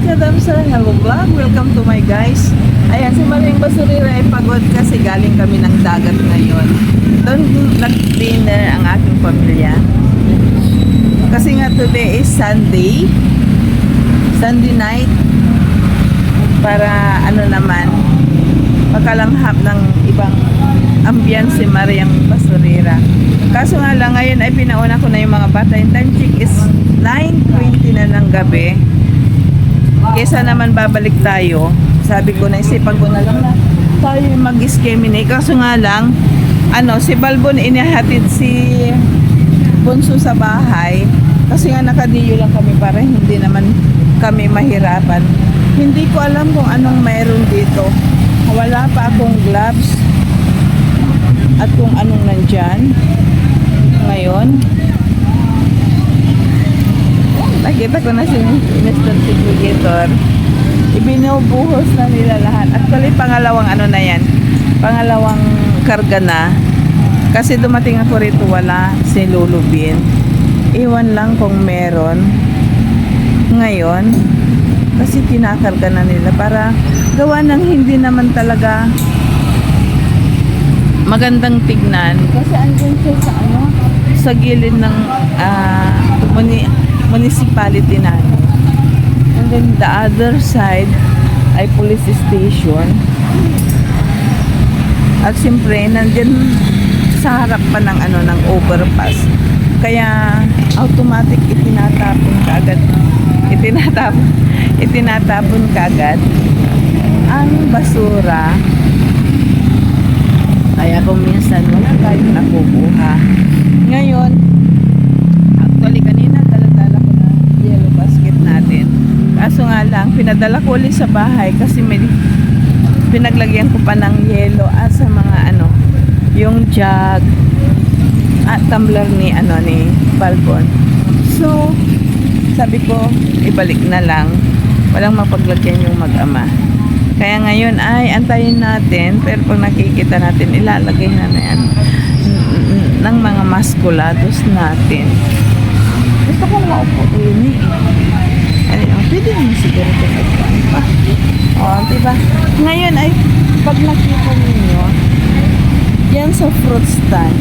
Kadamsa, hello vlog, welcome to my guys. Ayan, si Maring Basurira ay pagod kasi galing kami ng dagat ngayon. Doon nag-dinner ang aking pamilya. Kasi nga today is Sunday night. Para ano naman, makalanghap ng ibang ambience si Maring Basurira. Kaso nga lang ngayon ay pinauna ko na yung mga bata. Yung time check is 9:20 na ng gabi. Kesa naman babalik tayo, sabi ko, naisipan ko na lang na tayo mag-skemine. Kaso nga lang, si Balbon inihatid si Bunso sa bahay. Kasi nga nakadiyo lang kami para hindi naman kami mahirapan. Hindi ko alam kung anong mayroon dito. Wala pa akong gloves at kung anong nandyan. Ngayon, nakita ko na si Mr. Segregator. Ibinubuhos na nila lahat. Actually, pangalawang na yan. Pangalawang karga na. Kasi dumating ako rito, wala si Lulubin. Iwan lang kung meron. Ngayon, kasi kinakarga na nila para gawa ng hindi naman talaga magandang tignan. Kasi andun siya sa gilid ng municipality namin. And then the other side ay police station. At siyempre nandyan sa harap pa ng ng overpass. Kaya automatic itinatapon kaagad. Itinatapon kaagad ang basura. Kaya kung minsan wala tayong nakukuha. Ngayon, actually kanina dala-dala ko na yellow basket natin. Kaso nga lang, pinadala ko ulit sa bahay kasi may pinaglagyan ko pa ng yellow at sa mga yung jug at tumbler ni Balbon. So, sabi ko, ibalik na lang. Walang mapaglagyan yung mag-ama. Kaya ngayon ay antayin natin, pero pag nakikita natin, ilalagay na yan ng mga maskulados natin. Gusto kong maupo din pwede naman siguro ito pa. Diba? Ngayon ay pag nakita ninyo yan sa fruit stand,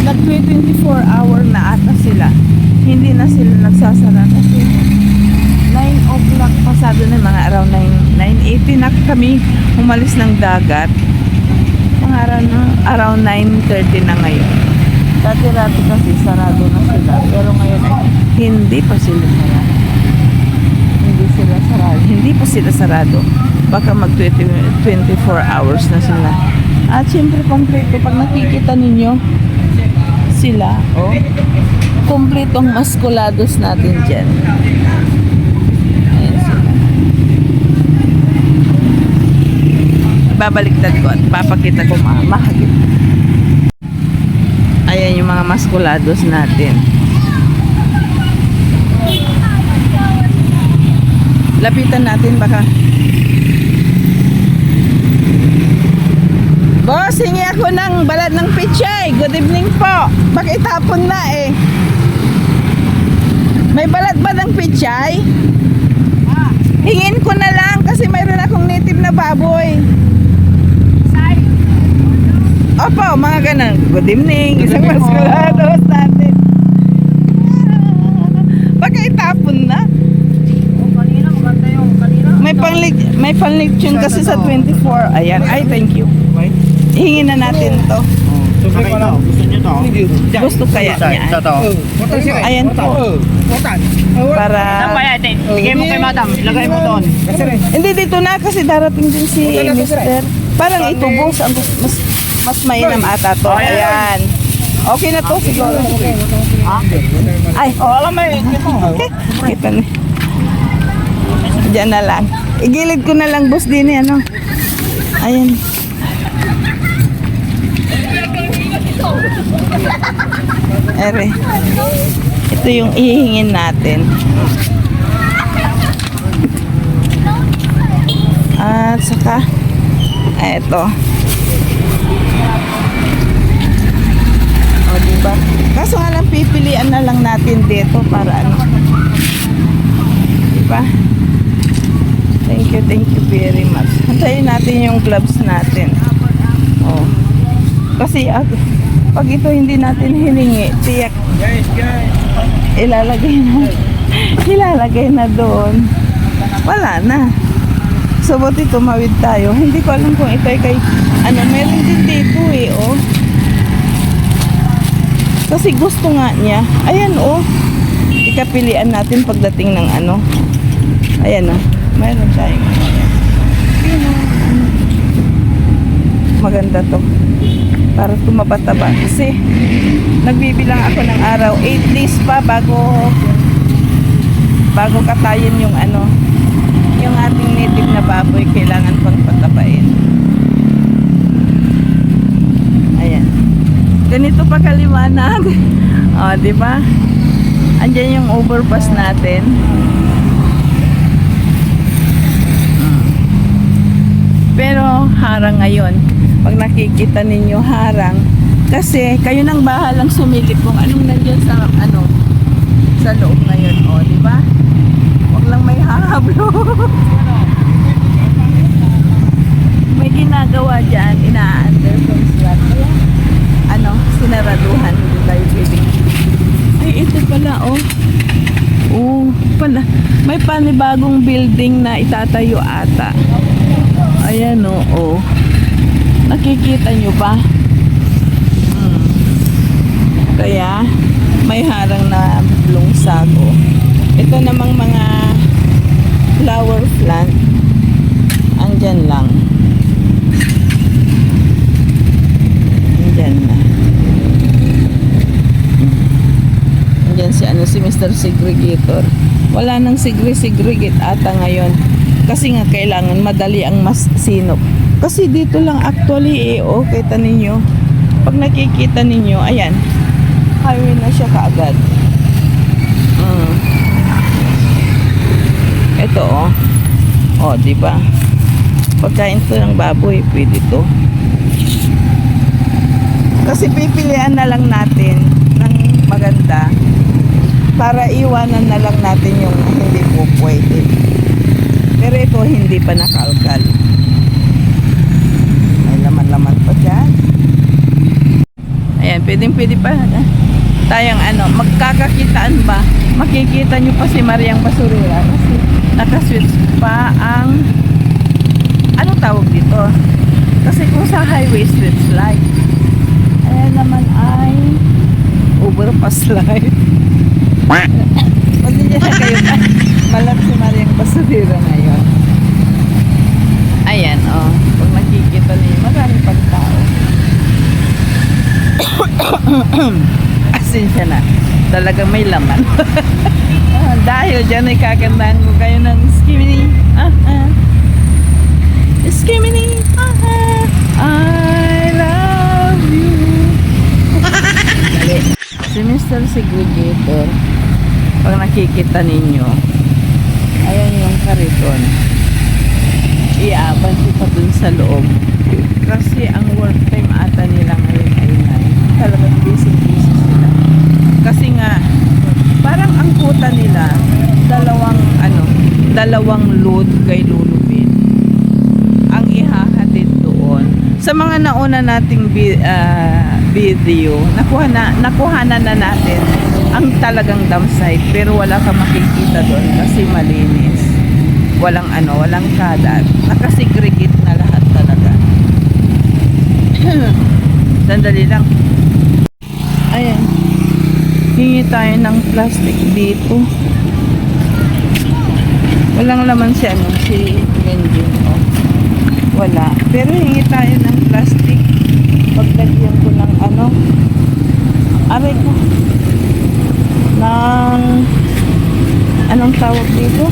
nag 24 hour na ata sila, hindi na sila nagsasara kasi 9 o'clock pasado na, mga around 9:80 na kami umalis ng dagat. Mga around 9:30 na ngayon. Dati-dati kasi sarado na sila, pero ngayon ay hindi pa sila sarado. Hindi pa sila sarado. Baka mag 24 hours na sila. At syempre kompleto pag nakikita ninyo sila, kompletong maskulados natin dyan. Ayan sila. Babaliktad ko at papakita ko mahagit. Ayan yung mga maskulados natin. Lapitan natin baka. Boss, hingi ako ng balad ng pichay. Good evening po. Baka itapon na May balad ba ng pichay? Hingin ko na lang kasi mayroon akong native na baboy. Opo, mga ganun. Good evening. Isang maskulados natin. Baka itapon na. Kanina, maganda yung kanina. May panlitsyon kasi sa 24. Ayan. Ay, thank you. Hingin na natin to. Gusto nyo to? Gusto kaya niya. Ayan po. Para... Bigay mo kay madam. Ilagay mo doon. Hindi, dito na kasi darating din si Mr. Parang ito, boss. Mas mainam ata to. Ayan. Okay na to siguro. Ay, Alam mo kita na. Diyan na lang. Igilid ko na lang, boss, din Ayan. Ere. Ito yung ihingin natin. At saka eto. Diba? Kaso nga lang pipilian na lang natin natin dito para ano. Diba? Thank you very much. Antayin natin yung gloves natin. Oh. Kasi pag ito hindi natin hiningi, tiyak ilalagay na doon. Wala na. So, buti tumawid tayo. Hindi ko alam kung ito ay kay, meron din dito eh, oh. Kasi gusto nga niya. Ayan, oh. Ikapilian natin pagdating ng ano. Ayan, oh. Meron tayong maganda to. Para tumabataba. Kasi, nagbibilang ako ng araw. 8 days pa bago katayin yung ano, yung ating native na baboy, kailangan pang patabain. Ayan. Ganito pa kaliwanag. O, di ba? Andiyan yung overpass natin. Pero harang ngayon. Pag nakikita ninyo harang, kasi kayo nang bahalang sumilip kung anong nandiyan sa ano, sa loob ngayon. O, di ba? Huwag lang may hahablo. May ginagawa dyan, ina-under construct. Kaya, sinaraduhan. Hindi tayo pwedeng. Ay, ito pala, oh. Oh, pala. May panibagong building na itatayo ata. Ayan, oh. Nakikita nyo ba? Kaya, may harang na lungsago. Ito namang mga flower plant. Andyan lang. Andyan na. Andyan si Mr. Segregator. Wala nang segregate ata ngayon. Kasi nga kailangan madali ang mas sinop. Kasi dito lang actually kita ninyo. Pag nakikita ninyo, ayan. Highway na siya kaagad. Ito di ba? Pagkain to ng baboy, pwede to. Kasi pipilian na lang natin ng maganda para iwanan na lang natin yung hindi po pwede. Pero ito hindi pa nakalkal. May laman-laman pa dyan. Ayan, pwede pa tayong magkakakitaan ba? Makikita nyo pa si Mariang Basurera kasi nakaswitch pa ang anong tawag dito? Kasi kung sa highway switch light, ayan naman ay overpass light. Pwede niya kayo malat si Mariang Basurera ngayon. Ayan, pag nakikita niyo maraming pang tao. Asin siya na. Talagang may laman. Dahil dyan ay kakantahan ko kayo ng skimini. Skimini. I love you. Si Mr. Segregator, pag nakikita ninyo, ayan yung kariton. Iaaban ko pa dun sa loob. Kasi ang work time ata nila ngayon ay 9. Talagang busy sila. Kasi nga, parang ang kuta nila, dalawang load kay lulubin. Ang ihahatid doon. Sa mga nauna nating video, nakuhanan na natin ang talagang dump site. Pero wala ka makikita doon kasi malinis. Walang kadat. Nakasegregate na lahat talaga. Sandali lang. Ayan. Hingi tayo ng plastic dito. Walang laman si engine. Wala. Pero hingi tayo ng plastic. Pagdagyan ko ng aray ko. Anong tawag dito?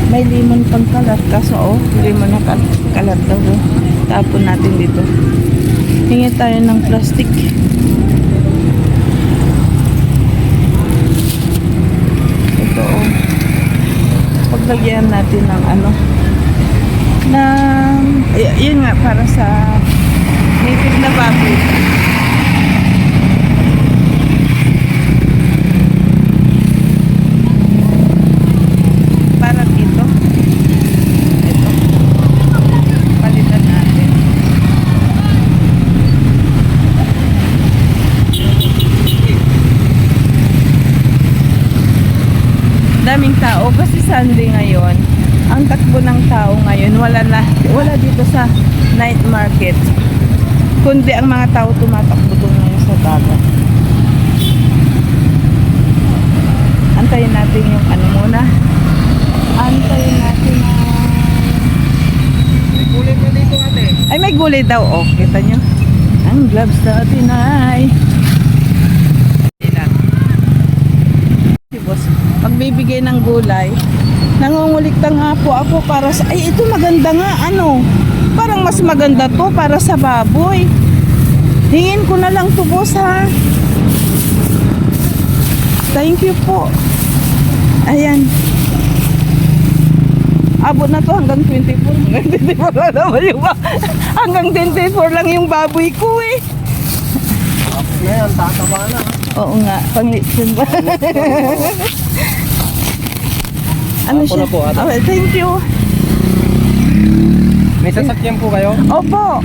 May limon pang kalat. Kaso limon na kalat daw. Tapon natin dito. Hingi tayo ng plastic. Ito paglagyan natin ng yun nga para sa native na baboy. daming tao kasi Sunday ngayon. Ang takbo ng tao ngayon, wala dito sa night market. Kundi ang mga tao tumatakbo doon ngayon sa dagat. Antayin natin yung ano muna. Antayin natin na... May kulay pa dito ate. Ay, may gulay daw. Oh, kita nyo. Ang gloves natin ay... Ilan. Si boss, magbibigay ng gulay. Nangungulikta nga po ako para sa... Ay, ito maganda nga. Ano? Parang mas maganda to para sa baboy. Hingin ko na lang to, boss, ha? Thank you po. Ayan. Abot na to hanggang 24. Hanggang 24 lang naman yung hanggang 24 lang yung baboy ko eh. Ngayon, tataba na. Oo nga, panglitsin ba? Ano Ako siya? na po, ate. Okay, thank you. May sasakyan po kayo? Opo.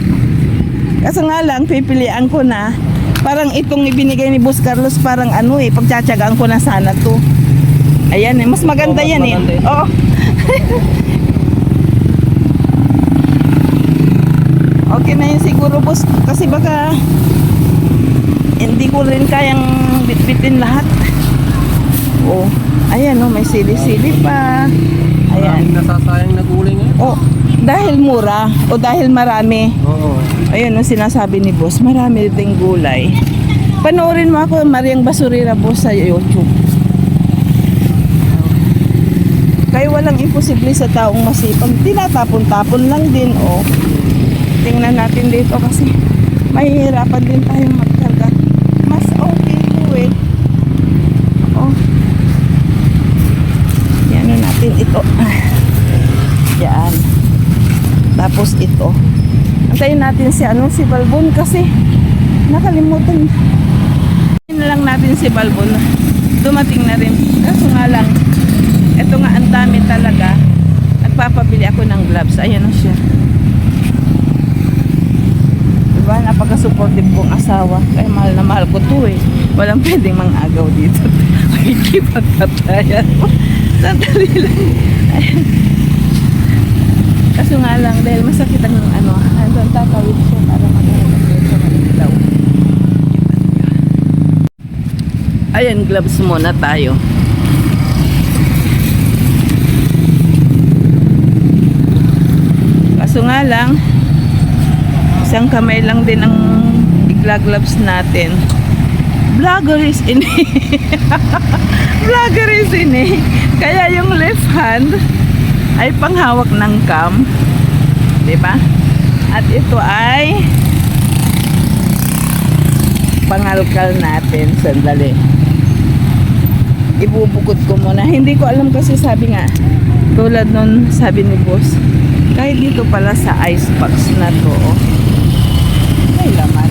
Kasi nga lang, pipilian ko na. Parang itong ibinigay ni Boss Carlos, parang ano eh, pagtsatsagaan ko na sana to. Ayan eh, mas maganda Oo, mas yan maganda eh. yun. Oo. Okay na yun siguro, boss. Kasi baka hindi ko rin kayang bitbitin lahat. Oh, ayan oh, may sili-sili pa. Maraming Ayan. nasasayang na gulay ngayon. Oh, dahil mura o dahil marami. Oo. Ayun ang sinasabi ni boss, marami ding gulay. Panoorin mo ako, Mariang Basurira, boss, sa YouTube. Kaya walang imposible sa taong masipag. Tinatapon-tapon lang din, oh. Tingnan natin dito kasi mahihirapan din tayong magkarga. Mas okay po eh. Oh. Yan natin ito. Yan. Tapos ito. Antayin natin si Balbon kasi nakalimutan. Na lang natin si Balbon. Dumating na rin. Kaso nga lang, ito nga ang dami talaga. Nagpapabili ako ng gloves. Ayan na siya. Diba? Napaka-supportive kong asawa. Kaya mahal na mahal ko to eh. Walang pwedeng mang-agaw dito. Makikipagpatayan. Sandali lang. Ayan. Kaso nga lang, dahil masakit ang ano, hanggang tatawid siya para mag-alagay sa manilaw. Ayan, gloves muna tayo. Kaso nga lang, isang kamay lang din ang igla-gloves natin. Vlogger is in Vlogger is in Kaya yung left hand ay panghawak ng cam, 'di ba? At ito ay pangalkal natin. Sandali. Ibubukod ko muna. Hindi ko alam kasi sabi nga, tulad nun sabi ni boss, kahit dito pala sa icebox na to, oh, may laman.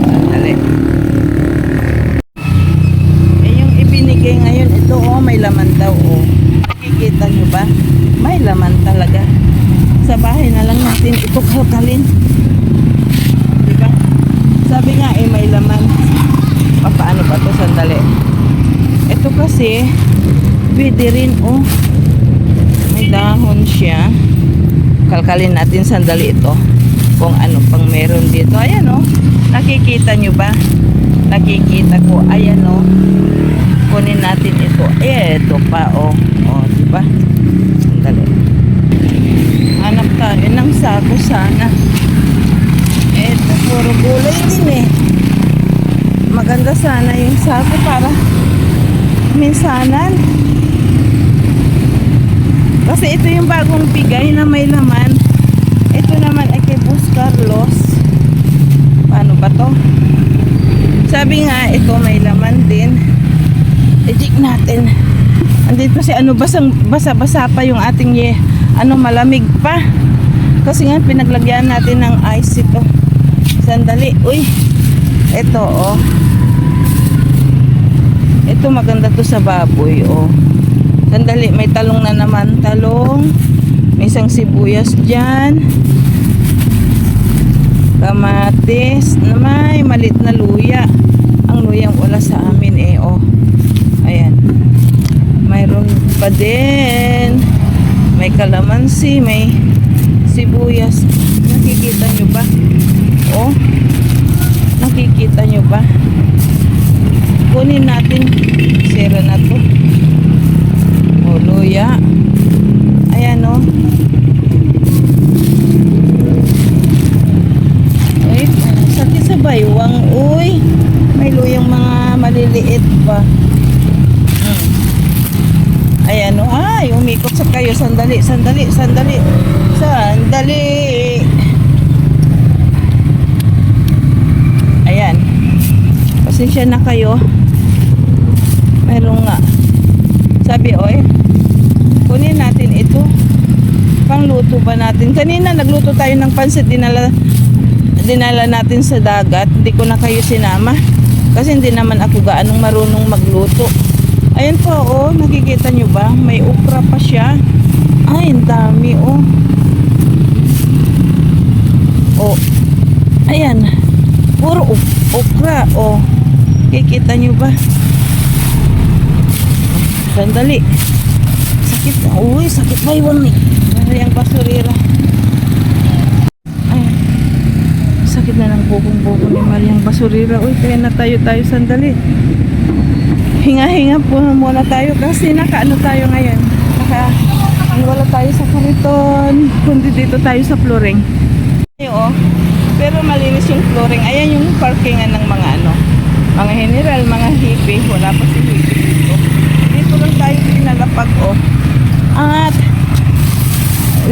Sandali. Yung ibinigay ngayon, ito oh, may laman daw oh. Nakikita nyo ba? May laman talaga. Sa bahay na lang natin ito kalkalin. Diba? Sabi nga eh, may laman. Paano ba to? Sandali. Ito kasi, pwede rin oh. May dahon siya. Kalkalin natin sandali ito. Kung ano pang meron dito. Ayan oh. Nakikita nyo ba? Nakikita ko. Ayan oh. Kunin natin ito. Ito pa oh. Oh, diba? Sandali. Hanap tayo ng sako sana. Ito, puro gulay din eh. Maganda sana yung sako para minsanan. Kasi ito yung bagong bigay na may laman. Ito naman ay kay Boss Carlos. Paano ba to? Sabi nga, ito may laman din. I-check natin. Andito kasi ano, basa-basa pa yung ating malamig pa. Kasi nga pinaglagyan natin ng ice ito. Sandali. Uy. Ito oh. Ito maganda to sa baboy oh. Sandali, may talong na naman. Talong. May isang sibuyas dyan. Kamatis. May malit na luya. Ang Walang luyang wala sa amin eh. Oh. Ayan. Mayroon pa din. May kalamansi, may sibuyas. Nakikita nyo ba? Oh. Nakikita nyo ba? Kunin natin. Sira na to. Oh, luya. Ayan oh. Ay, sakit sa baywang. Uy, may luyang mga maliliit pa. Ayan o. Ay, umikot sa kayo. Sandali. Ayan. Pasensya na kayo. Mayroong nga. Sabi, oy, kunin natin ito. Pangluto ba natin? Kanina nagluto tayo ng pansit. Dinala natin sa dagat. Hindi ko na kayo sinama. Kasi hindi naman ako gaanong marunong magluto. Ayan po, oh. Nakikita nyo ba? May okra pa siya. Ay, ang dami, oh. Oh. Ayan. Puro okra, oh. Kikita nyo ba? Sandali. Sakit. Uy, sakit ba yun eh. Ang basurira. Ay. Sakit na ng bukong-bukong ni Mariang basurira. Uy, kaya na tayo sandali. Hinga-hinga po muna tayo kasi nakaano tayo ngayon. Wala tayo sa kariton. Kundi dito tayo sa flooring. Oh. Pero malinis yung flooring. Ayan yung parkingan ng mga mga general, mga hippie. Wala pa si hippie dito. Dito lang tayo pinalapag oh. At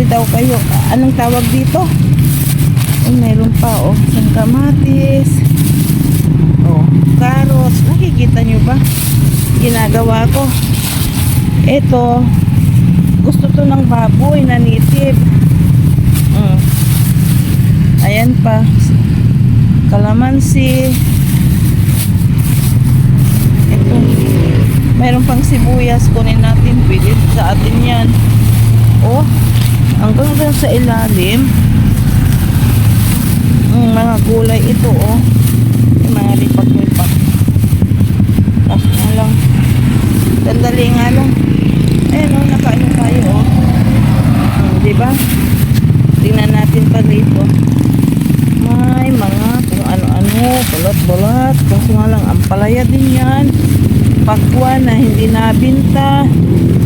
daw kayo, anong tawag dito? Oh, mayroon pa oh. Isang kamatis. Oh, carrots. Nakikita nyo ba? Ginagawa ko. Ito, gusto to ng baboy na native. Ayan pa. Kalamansi. Ito. Mayroon pang sibuyas. Kunin natin. Pwede sa atin yan. Oh, hanggang sa ilalim. Mga gulay ito oh. Yung mga lipak-lipak. Tapos nga lang. Sandali nga lang. Ayan o, nakaano tayo o. Diba? Tingnan natin pa dito. May mga kung ano-ano, balat-balat. Kaso nga lang, ang palaya din yan. Pakwan na hindi nabinta.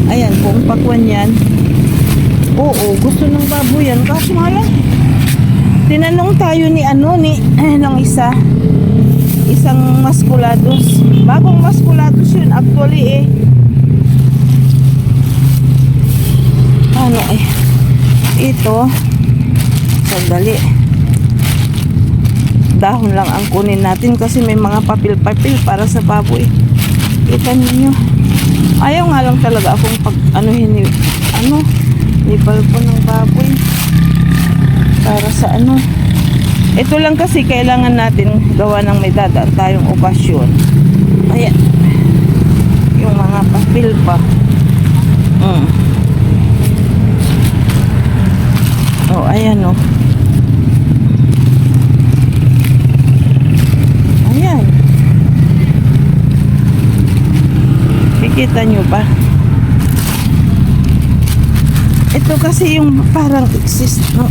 Ayan, kung pakwan yan. Oo, gusto ng baboy yan. Kaso nga lang, tinanong tayo ni ng isang maskulados. Bagong maskulados yun actually eh. Ano eh. Ito. Sandali. Dahon lang ang kunin natin kasi may mga papel-papel para sa baboy. Kita ninyo. Ayaw nga lang talaga akong nipal po ng baboy. Para sa ito lang kasi kailangan natin gawa ng may dadaan tayong okasyon. Ayan. Yung mga papel pa. Oh, ayan oh. Ayan. Kikita nyo ba? Ito kasi yung parang exist, no?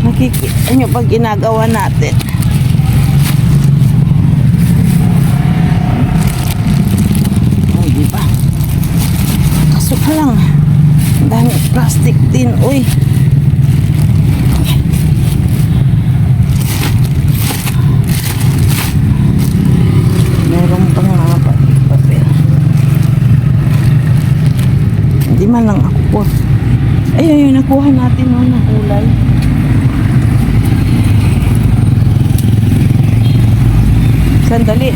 Nakikita nyo pag ginagawa natin. Ay, diba? Kaso ka lang. Ang dami plastic din. Uy. Meron pang mga papel. Hindi man lang ako po. Ayun yung nakuha natin no, na kulay. Sandali.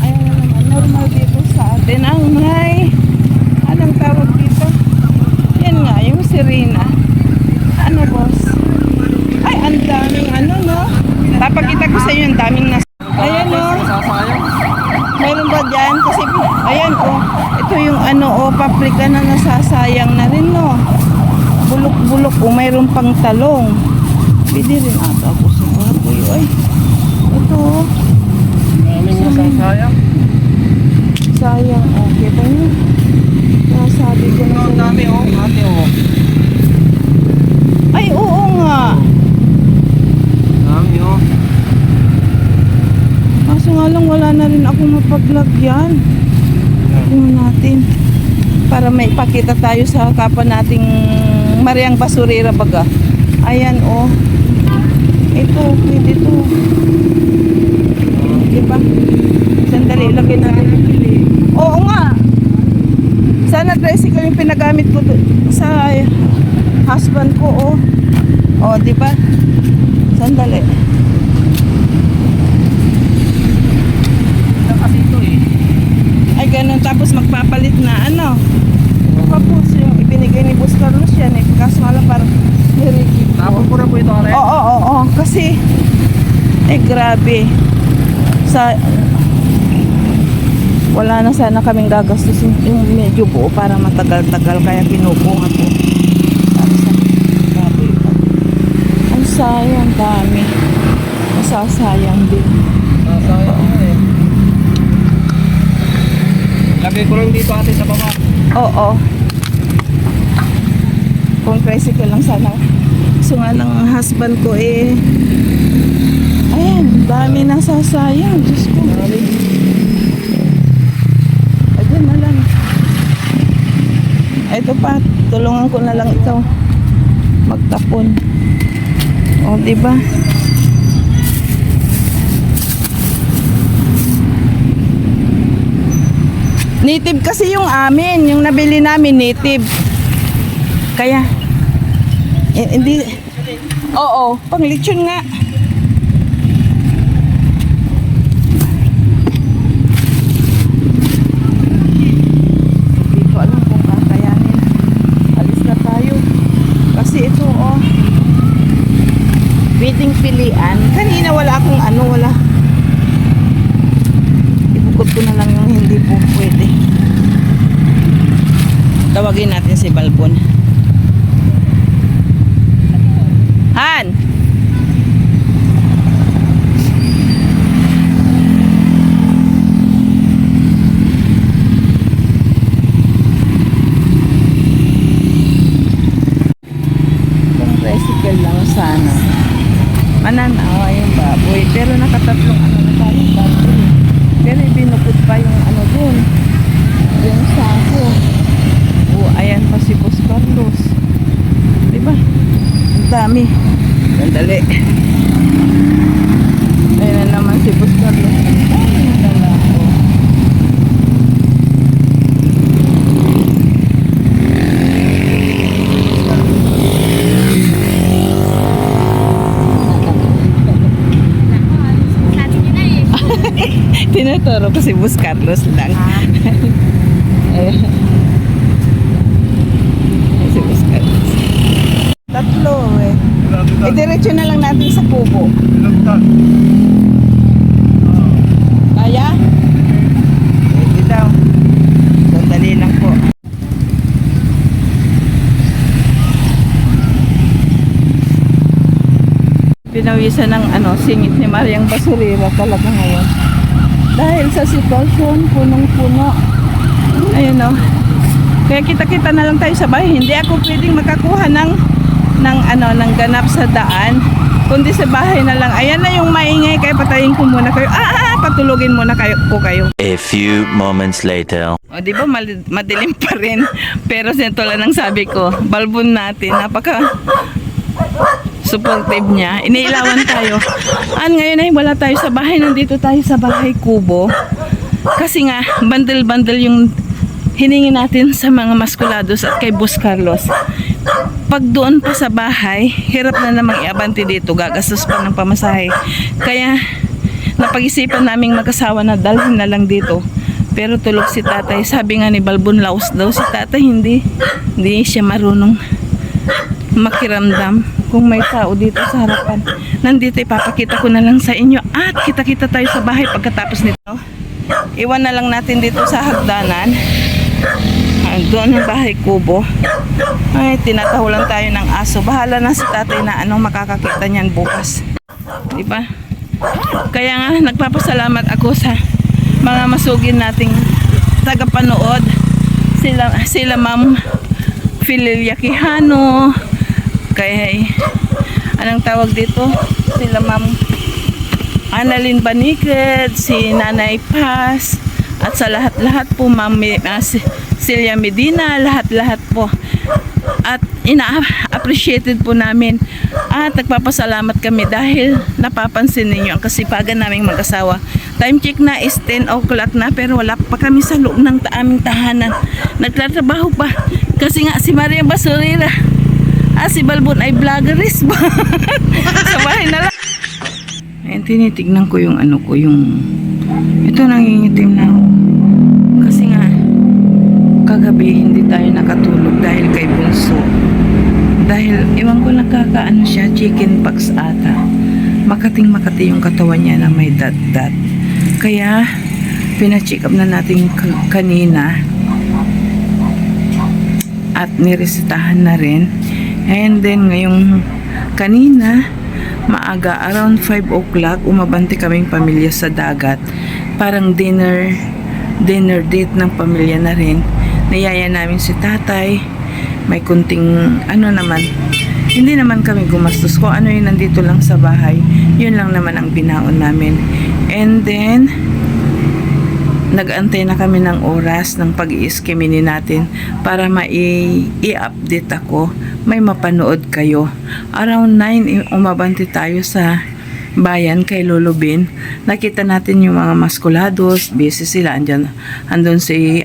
Ayan naman, normal dito sa atin ang may anong tawag dito? Yan nga, yung sirena. Ano boss? Ay, ang daming no? Papakita ko sa inyo, ang daming ayan no. Mayroon ba dyan? Kasi, ayan oh. Ito yung paprika na nasasayang na rin no. Bulok-bulok mayroon pang talong. Pwede rin ata ako sa baboy. Ay, ito oh. Maraming isang sayang. Sayang. Okay ba yun? Nasabi ko na Ang dami oh, ate oh. Ay, oo nga. Dami oh. Kaso nga lang wala na rin ako mapaglagyan. Tingnan natin. Para may ipakita tayo sa kapwa nating Mariang Basurera baga. Ayan oh. Ito, pwede to. Diba? Sandali, lagay natin. Oo nga. Sana tricycle yung pinagamit ko sa husband ko oh. Oh, diba? Sandali. Kasi ito eh. Ay, ganun. Tapos magpapalit na ano. Tapos yung ibinigay ni Boss Carlos yan eh. Kaso nga lang parang nirigid ko. Tapos ko na po ito, Karen. Oo. Kasi, grabe. Wala na sana kaming gagastusin yung medyo buo para matagal-tagal. Kaya pinupungan ko. Grabe. Ang sayang, dami. Masasayang din. Sayang nga eh. Lagay ko lang dito ate sa baba. Oo. Kung tricycle lang sana. So nga lang ang husband ko eh. Ayan, dami nasasayang. Diyos ko. Ayun na lang. Ito pa, tulungan ko na lang ikaw. Magtapon. O, diba? Native kasi yung amin, yung nabili namin native. Kaya hindi. Oo, pang lechon nga. Hindi ko alam kung kakayanin. Alis na tayo. Kasi ito oh. Pwedeng pilian. Kanina wala akong wala. Ibukod ko na lang yung hindi po pwede. Tawagin natin si Balbon. Han! Kung tricycle lang sana. Mananawa yung baboy. Pero nakatatlong na tayo baboy. Pero binukod pa yung dun. Yung sako. Ayan pa si Boss Carlos. Diba? Ang dami. Sandali. Ayan na naman si Boss Carlos. Ang dami na lalako. Tinuturo ko si Boss Carlos lang. Ayan. Si Boss Carlos. Tatlo eh. Diretso na lang natin sa kubo. Kaya? Pwede daw. Sandali lang po. Pinawisan ng singit ni Mariang Basurera talaga ngayon. Dahil sa sitwasyon, punong-puno. Ayun o. Kaya kita-kita na lang tayo sa bahay. Hindi ako pwedeng makakuha ng ganap sa daan. Kundi sa bahay na lang. Ayan na yung maingay. Kaya patayin ko muna kayo. Patulogin muna kayo. A few moments later. O diba madilim pa rin. Pero sento lang ang sabi ko. Balbon natin. Napaka supportive niya. Iniilawan tayo. Ngayon ay wala tayo sa bahay. Nandito tayo sa bahay kubo. Kasi nga, bandel-bandel yung hiningi natin sa mga maskulados at kay Boss Carlos. Pag doon pa sa bahay, hirap na namang iabante dito. Gagastos pa ng pamasahe. Kaya, napag-isipan naming mag-asawa na dalhin na lang dito. Pero tulog si tatay. Sabi nga ni Balbon, laos daw si tatay. Hindi siya marunong makiramdam kung may tao dito sa harapan. Nandito ipapakita ko na lang sa inyo at kita-kita tayo sa bahay pagkatapos nito. Iwan na lang natin dito sa hagdanan. doon ang bahay kubo. Ay, tinatahulan tayo ng aso. Bahala na si tatay na anong makakakita niyan bukas. Diba? Kaya nga, nagpapasalamat ako sa mga masugin nating tagapanood. Sila Ma'am Fililia Quijano. Kaya, anong tawag dito? Sila Ma'am Annalyn Baniked, si Nanay Paz, at sa lahat-lahat po, Ma'am Celia Medina, lahat-lahat po. At ina-appreciated po namin. At nagpapasalamat kami dahil napapansin ninyo ang kasipagan naming mag-asawa. Time check na is 10 o'clock na, pero wala pa kami sa loob ng aming tahanan. Nagtatrabaho pa. Kasi nga si Maria Basurira, si Balbon ay vloggerist ba? Sa bahay na lang. Ayan, tinitignan ko yung ito nangingitim na ako. Kasi nga, kagabi hindi tayo nakatulog dahil kay Bunso. Dahil, iwan ko nakakaano siya, chicken pox ata. Makating-makati yung katawan niya na may dat-dat. Kaya, pina-check up na natin kanina. At niresetahan na rin. And then, ngayong kanina, maaga, around 5 o'clock, umabante kaming pamilya sa dagat. Parang dinner date ng pamilya na rin. Niyaya namin si tatay. May kunting, hindi naman kami gumastos. Kung ano yung nandito lang sa bahay, yun lang naman ang binaon namin. And then, nag-antay na kami ng oras ng pag-i-skimini natin para i-update ako. May mapanood kayo. Around 9, umabante tayo sa bayan kay Lolo Bin. Nakita natin yung mga maskulados, busy sila. Andun si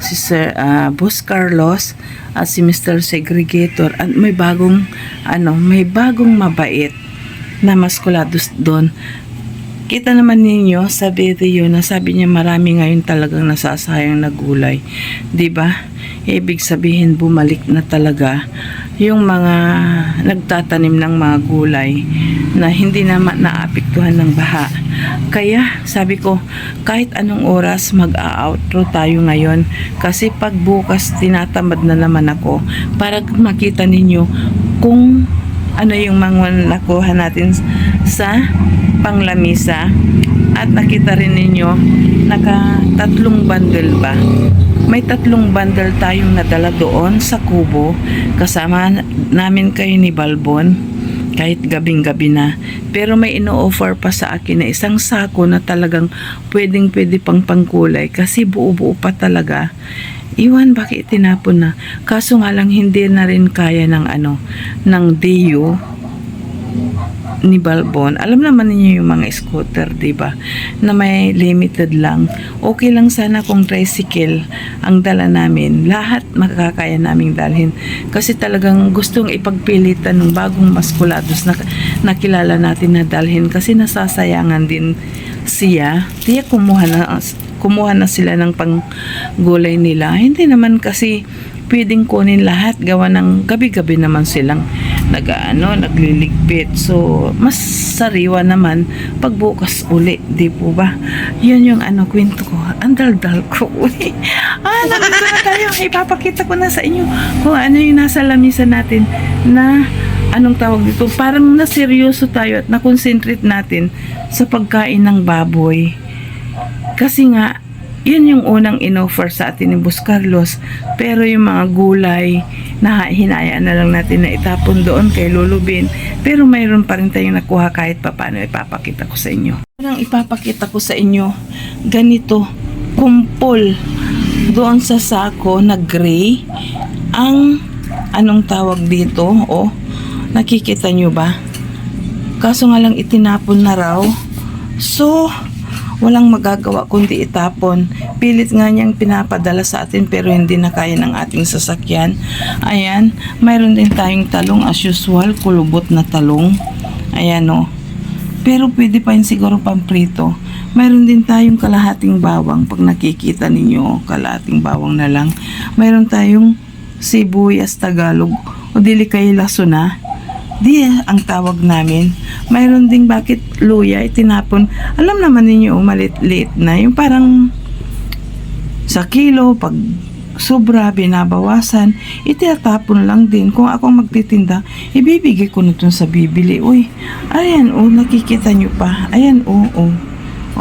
Sir Boss Carlos at si Mr. Segregator. At may bagong mabait na maskulados doon. Kita naman ninyo sa video na sabi niya marami ngayon talagang nasasayang na gulay. 'Di ba? Ibig sabihin bumalik na talaga yung mga nagtatanim ng mga gulay na hindi naman naapektuhan ng baha. Kaya sabi ko, kahit anong oras mag-outro tayo ngayon kasi pag bukas tinatamad na naman ako para makita ninyo kung ano yung mga nakuha natin sa panglamisa. At nakita rin ninyo naka 3 bundle ba? May 3 bundle tayong nadala doon sa kubo. Kasama namin kayo ni Balbon kahit gabing-gabi na. Pero may ino-offer pa sa akin na isang sako na talagang pwede pang pangkulay kasi buo-buo pa talaga. Iwan bakit tinapon na. Kaso nga lang hindi na rin kaya ng Dio ni Balbon. Alam naman niyo yung mga scooter, 'di ba? Na may limited lang. Okay lang sana kung tricycle ang dala namin. Lahat makakaya naming dalhin. Kasi talagang gustong ipagpilitan ng bagong maskulados na nakilala natin na dalhin kasi nasasayangan din siya. Tiyak kumuha na sila ng panggulay nila. Hindi naman kasi pwedeng kunin lahat, gawa ng gabi-gabi naman silang nagliligpit. So, mas sariwa naman pagbukas uli, di po ba? Yun yung kwento ko. Ang dal-dal ko. Nandito na tayo. Ipapakita ko na sa inyo kung ano yung nasa lamisan natin na anong tawag dito. Parang naseryoso tayo at na-concentrate natin sa pagkain ng baboy. Kasi nga, yun yung unang in-offer sa atin ni Boss Carlos. Pero yung mga gulay na hinayaan na lang natin na itapon doon kay Lolo Bin. Pero mayroon pa rin tayong nakuha kahit paano. Ipapakita ko sa inyo. Parang ipapakita ko sa inyo ganito, kumpol doon sa sako na gray. Ang anong tawag dito? Nakikita nyo ba? Kaso nga lang itinapon na raw. So, walang magagawa kundi itapon. Pilit nga niyang pinapadala sa atin pero hindi na kaya ng ating sasakyan. Ayan, mayroon din tayong talong as usual, kulubot na talong. Ayan Pero pwede pa yun siguro pamprito. Mayroon din tayong kalahating bawang. Pag nakikita ninyo, kalahating bawang na lang. Mayroon tayong sibuyas Tagalog o dili kay laso na. Di ang tawag namin. Mayroon ding bakit luya itinapon. Alam naman ninyo, malit-liit na. Yung parang sa kilo, pag sobra, binabawasan, itinatapon lang din. Kung ako magtitinda, ibibigay ko na dun sa bibili. Uy, ayan, nakikita nyo pa. Ayan, o,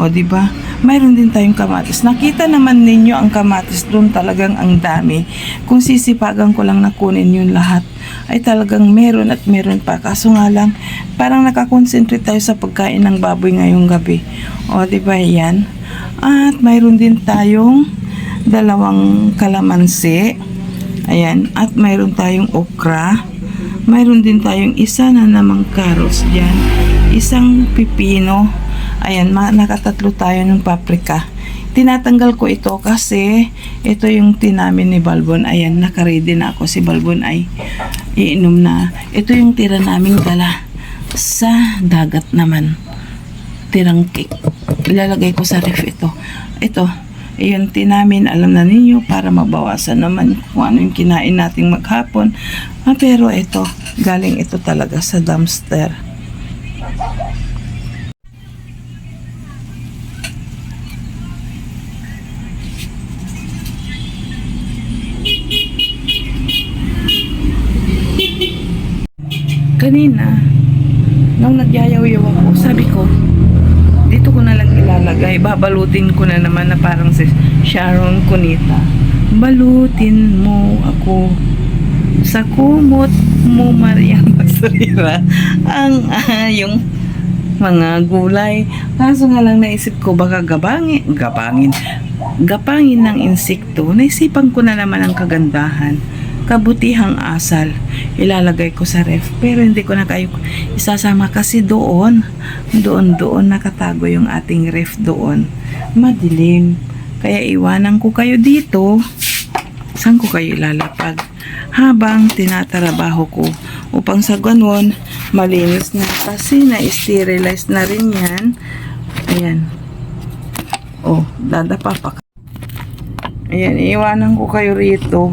diba? Mayroon din tayong kamatis. Nakita naman ninyo ang kamatis doon, talagang ang dami. Kung sisipagan ko lang na kunin yun lahat, ay talagang meron at meron pa. Kaso nga lang, parang nakakonsentrate tayo sa pagkain ng baboy ngayong gabi. O, diba yan? At mayroon din tayong 2 kalamansi. Ayan. At mayroon tayong okra. Mayroon din tayong isa na namang carrots dyan. Isang pipino. Ayan, nakatatlo tayo ng paprika. Tinatanggal ko ito kasi ito yung tinamin ni Balbon. Ayan, nakaready na ako. Si Balbon ay iinom na. Ito yung tira naming dala sa dagat naman. Tirang cake. Ilalagay ko sa ref ito. Ito, yung tinamin, alam na ninyo, para mabawasan naman kung ano yung kinain nating maghapon. Pero ito, galing ito talaga sa dumpster. Kanina, nung nagyayaw-yaw ako, sabi ko, dito ko na lang ilalagay. Babalutin ko na naman na parang si Sharon Cunita. Balutin mo ako sa kumot mo, Maria Basurira. Yung mga gulay. Kaso nga lang naisip ko, baka gapangin ng insekto. Naisipan ko na naman ang kagandahan. Kabutihang asal, ilalagay ko sa ref, pero hindi ko na kayo isasama kasi doon nakatago yung ating ref doon, madilim, kaya iwanan ko kayo dito. Saan ko kayo ilalapag habang tinatrabaho ko, upang sa ganon malinis na, kasi na-sterilize na rin yan. Ayan, dadapa pa. Ayan, iwanan ko kayo rito.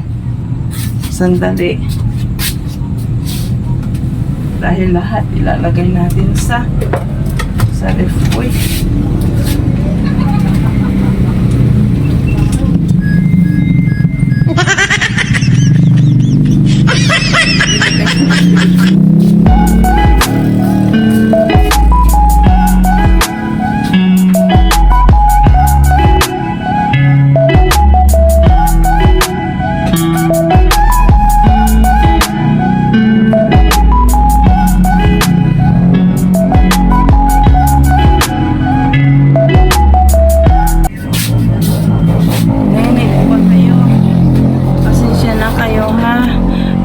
Sandali. Dahil lahat ilalagay natin sa ref. Uy.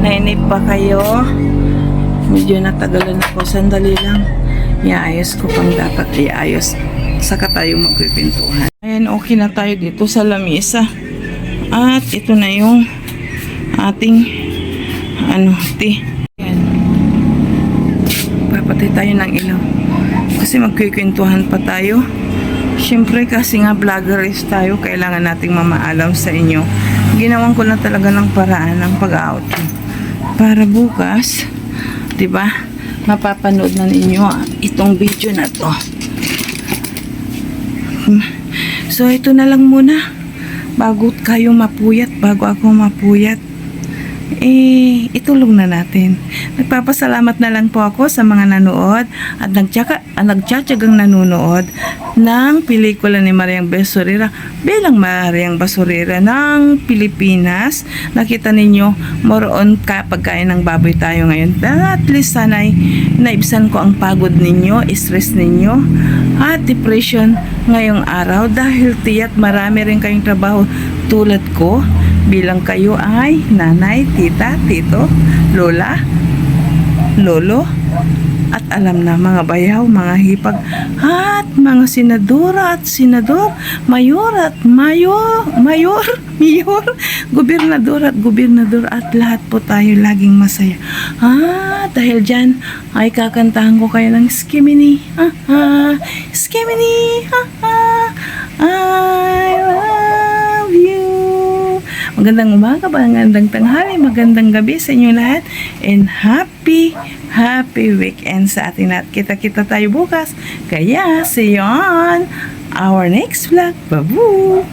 Nainip pa kayo? Medyo natagalan ako. Sandali lang. Iayos ko pang dapat iayos. Saka tayo magpipintuhan. Ayan, okay na tayo dito sa lamesa. At ito na yung ating tea. Ayan. Papatay tayo ng ilaw. Kasi magkikwentuhan pa tayo. Siyempre kasi nga vloggeries tayo, kailangan nating mamaalam sa inyo. Ginawan ko na talaga ng paraan ng pag-outro. Para bukas, 'di ba? Mapapanood na ninyo itong video na 'to. So ito na lang muna. Bago kayo mapuyat, bago ako mapuyat, itulog na natin. Nagpapasalamat na lang po ako sa mga nanood at nagtsatsagang nanonood ng pelikula ni Mariang Basurira bilang Mariang Basurira ng Pilipinas. Nakita ninyo, more on pagkain ng baboy tayo ngayon. At least sana'y naibsan ko ang pagod ninyo, stress ninyo at depression ngayong araw, dahil tiyak marami rin kayong trabaho tulad ko, bilang kayo ay nanay, tita, tito, lola, lolo, at alam na mga bayaw, mga hipag, at mga senadora at senador, mayor at mayor, gobernador at gobernador, at lahat po tayo laging masaya. Dahil dyan ay kakantahan ko kayo ng Skimini, Skimini, I love you. Magandang umaga, magandang tanghali, magandang gabi sa inyo lahat, and happy weekend sa ating lahat. Kita-kita tayo bukas. Kaya, see you on our next vlog. Babu!